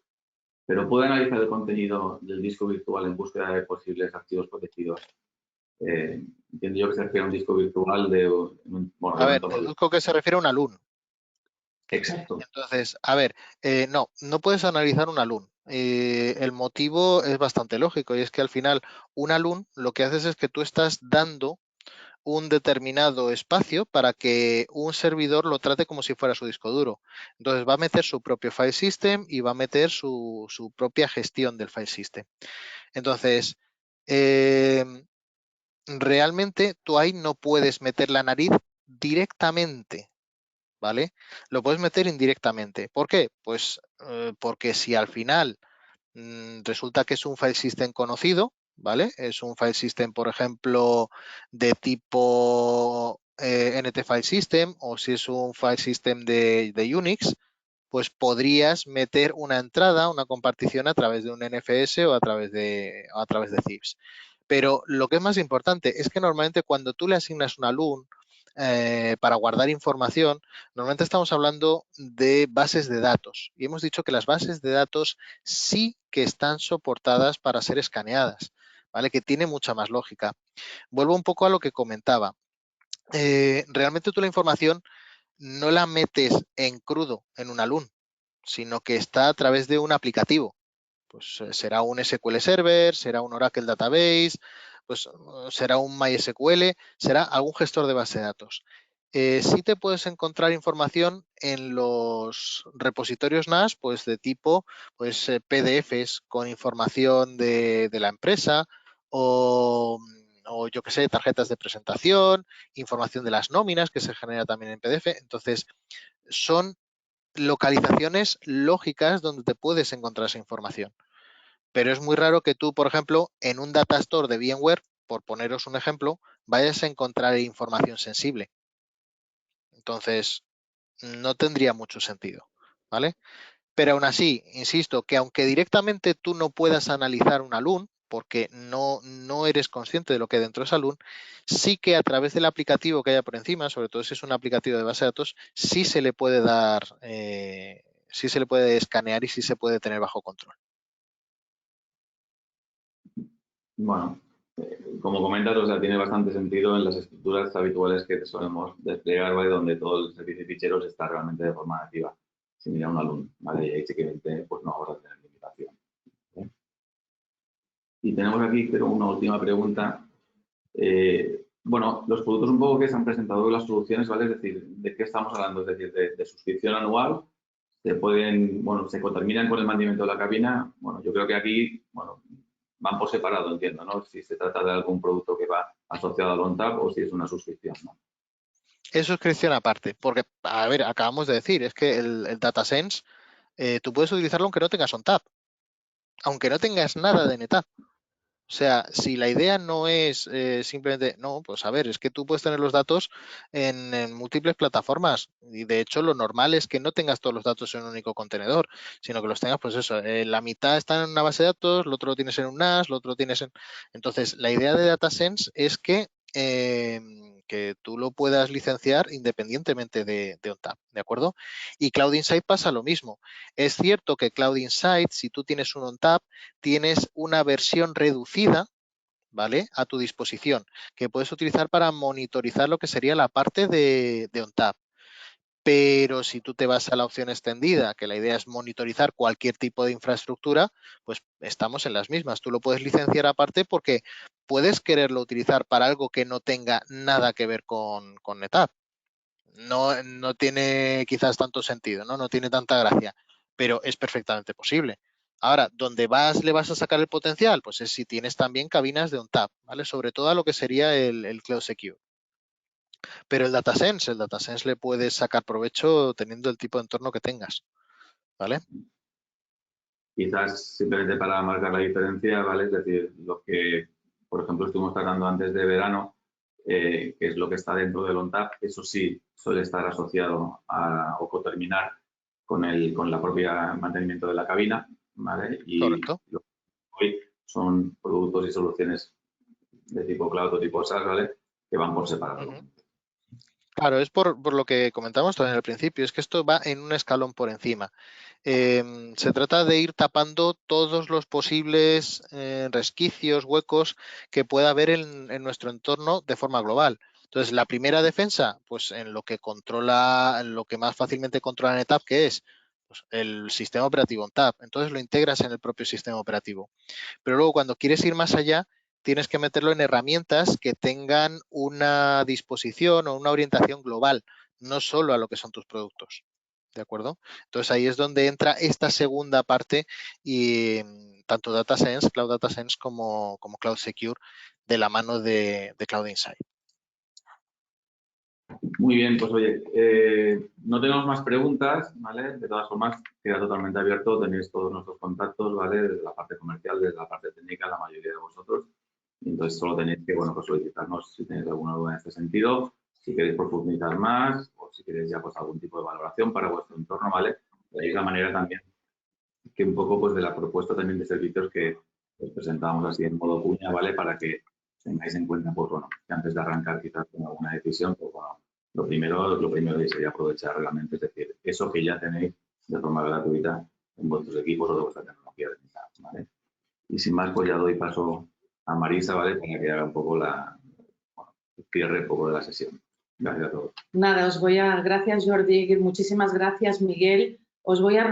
Speaker 3: pero ¿puede analizar el contenido del disco virtual en búsqueda de posibles archivos protegidos? Entiendo yo que se refiere a un disco virtual
Speaker 2: A ver, deduzco que se refiere a un alumno.
Speaker 3: Exacto.
Speaker 2: Entonces, a ver, no puedes analizar un alumno. El motivo es bastante lógico y es que al final un alumno lo que haces es que tú estás dando un determinado espacio para que un servidor lo trate como si fuera su disco duro. Entonces va a meter su propio file system y va a meter su propia gestión del file system. Entonces, realmente tú ahí no puedes meter la nariz directamente, ¿vale? Lo puedes meter indirectamente. ¿Por qué? Pues porque si al final resulta que es un file system conocido, ¿vale? Es un file system, por ejemplo, de tipo NT File System, o si es un file system de Unix, pues podrías meter una entrada, una compartición a través de un NFS o a través de CIFS. Pero lo que es más importante es que normalmente cuando tú le asignas un alumno para guardar información, normalmente estamos hablando de bases de datos. Y hemos dicho que las bases de datos sí que están soportadas para ser escaneadas, ¿vale? Que tiene mucha más lógica. Vuelvo un poco a lo que comentaba. Realmente tú la información no la metes en crudo en un alumno, sino que está a través de un aplicativo. Pues será un SQL Server, será un Oracle Database, pues será un MySQL, será algún gestor de base de datos. Sí te puedes encontrar información en los repositorios NAS, pues de tipo pues, PDFs con información de la empresa o yo que sé, tarjetas de presentación, información de las nóminas que se genera también en PDF. Entonces, son localizaciones lógicas donde te puedes encontrar esa información. Pero es muy raro que tú, por ejemplo, en un data store de VMware, por poneros un ejemplo, vayas a encontrar información sensible. Entonces, no tendría mucho sentido, ¿vale? Pero aún así, insisto, que aunque directamente tú no puedas analizar un alumno, porque no eres consciente de lo que hay dentro de ese alumno, sí que a través del aplicativo que haya por encima, sobre todo si es un aplicativo de base de datos, sí se le puede dar sí se le puede escanear y sí se puede tener bajo control.
Speaker 3: Bueno, como comentas, o sea, tiene bastante sentido en las estructuras habituales que solemos desplegar, ¿vale? Donde todo el servicio de ficheros está realmente de forma nativa, sin ir a un alumno, ¿vale? Y ahí sí que pues no vamos a tener limitación. ¿Sí? Y tenemos aquí, pero una última pregunta. Bueno, los productos un poco que se han presentado, las soluciones, ¿vale? Es decir, ¿de qué estamos hablando? Es decir, de suscripción anual, se coterminan con el mantenimiento de la cabina. Bueno, yo creo que aquí, bueno, van por separado, entiendo, ¿no? Si se trata de algún producto que va asociado al ONTAP o si es una suscripción, ¿no?
Speaker 2: Es suscripción aparte, porque, a ver, acabamos de decir, es que el DataSense, tú puedes utilizarlo aunque no tengas ONTAP, aunque no tengas nada de NetApp. O sea, si la idea no es simplemente, no, pues a ver, es que tú puedes tener los datos en múltiples plataformas y de hecho lo normal es que no tengas todos los datos en un único contenedor, sino que los tengas, pues eso, la mitad está en una base de datos, lo otro lo tienes en un NAS, lo otro lo tienes en... Entonces, la idea de DataSense es que tú lo puedas licenciar independientemente de ONTAP, ¿de acuerdo? Y Cloud Insight pasa lo mismo. Es cierto que Cloud Insight, si tú tienes un ONTAP, tienes una versión reducida, ¿vale?, a tu disposición, que puedes utilizar para monitorizar lo que sería la parte de ONTAP. Pero si tú te vas a la opción extendida, que la idea es monitorizar cualquier tipo de infraestructura, pues estamos en las mismas. Tú lo puedes licenciar aparte porque puedes quererlo utilizar para algo que no tenga nada que ver con NetApp. No tiene quizás tanto sentido, ¿no? No tiene tanta gracia, pero es perfectamente posible. Ahora, ¿dónde le vas a sacar el potencial? Pues es si tienes también cabinas de ONTAP, ¿vale? Sobre todo a lo que sería el Cloud Secure. Pero el DataSense le puedes sacar provecho teniendo el tipo de entorno que tengas, ¿vale?
Speaker 3: Quizás simplemente para marcar la diferencia, ¿vale? Es decir, lo que, por ejemplo, estuvimos tratando antes de verano, que es lo que está dentro del ONTAP, eso sí suele estar asociado o coterminar con la propia mantenimiento de la cabina, ¿vale? Y
Speaker 2: correcto.
Speaker 3: lo que hoy son productos y soluciones de tipo cloud o tipo SaaS, ¿vale? Que van por separado.
Speaker 2: Claro, es por lo que comentamos también al principio, es que esto va en un escalón por encima. Se trata de ir tapando todos los posibles resquicios, huecos que pueda haber en nuestro entorno de forma global. Entonces, la primera defensa, pues en lo que más fácilmente controla NetApp, que es pues, el sistema operativo ONTAP. Entonces lo integras en el propio sistema operativo. Pero luego cuando quieres ir más allá, tienes que meterlo en herramientas que tengan una disposición o una orientación global, no solo a lo que son tus productos. ¿De acuerdo? Entonces ahí es donde entra esta segunda parte y tanto DataSense, Cloud DataSense como Cloud Secure de la mano de Cloud Insight.
Speaker 3: Muy bien, pues oye, no tenemos más preguntas, ¿vale? De todas formas, queda totalmente abierto, tenéis todos nuestros contactos, ¿vale? Desde la parte comercial, desde la parte técnica, la mayoría de vosotros. Y entonces solo tenéis que, bueno, pues solicitarnos si tenéis alguna duda en este sentido, si queréis profundizar más o si queréis ya pues algún tipo de valoración para vuestro entorno, ¿vale? De ahí la manera también que un poco pues de la propuesta también de servicios que os presentábamos así en modo cuña, ¿vale? Para que tengáis en cuenta, pues bueno, que antes de arrancar quizás con alguna decisión, pues bueno, lo primero sería aprovechar realmente, es decir, eso que ya tenéis de forma gratuita en vuestros equipos o de vuestra tecnología de mitad, ¿vale? Y sin más, pues ya doy paso a Marisa, ¿vale? Para que haga un poco cierre un poco de la sesión. Gracias a todos.
Speaker 1: Nada, gracias Jordi, muchísimas gracias Miguel. Os voy a